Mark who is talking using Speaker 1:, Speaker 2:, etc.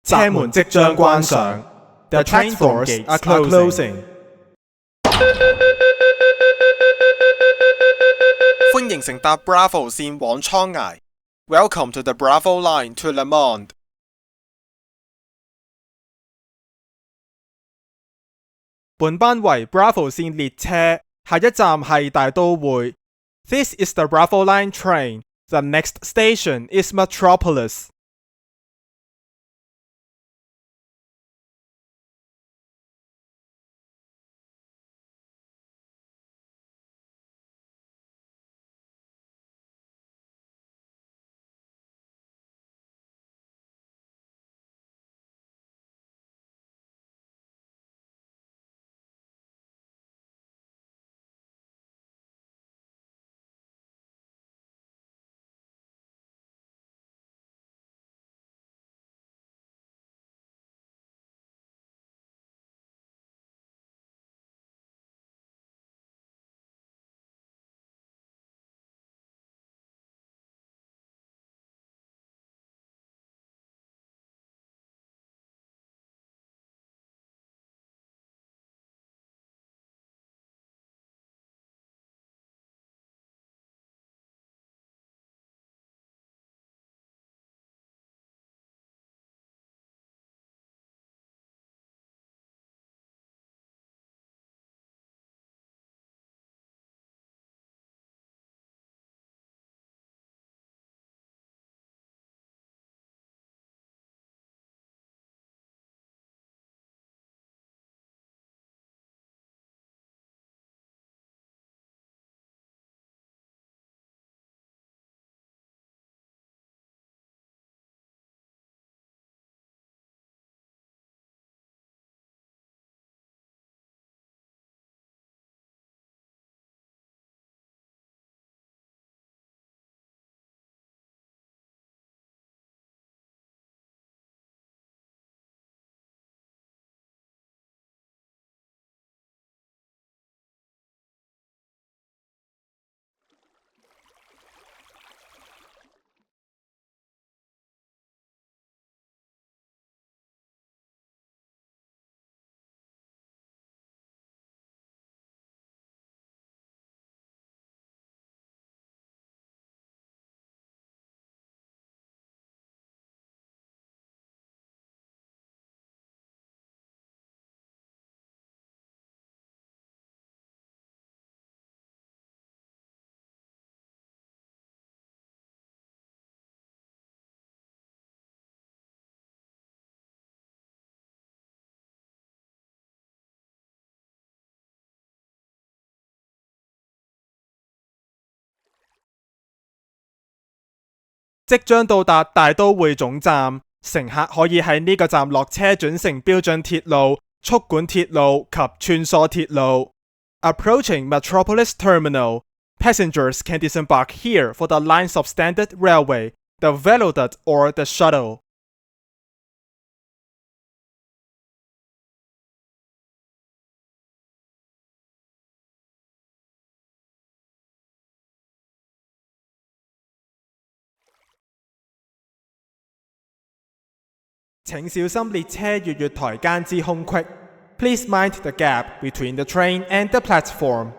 Speaker 1: 車門即將關上 The train doors are closing.
Speaker 2: 歡迎乘搭 Bravo 線往蒼崖 Welcome to the Bravo line to Le Monde.
Speaker 1: 本班為 Bravo 線列車，下一站係大都會。This is the Bravo line train. The next station is Metropolis. 即將到達大都會總站，乘客可以喺呢個站落車轉乘標準鐵路、速管鐵路及穿梭鐵路。Approaching Metropolis Terminal, passengers can disembark here for the lines of Standard Railway, the Veloduct or the Shuttle. 請小心列車月月台間之空隙。Please mind the gap between the train and the platform.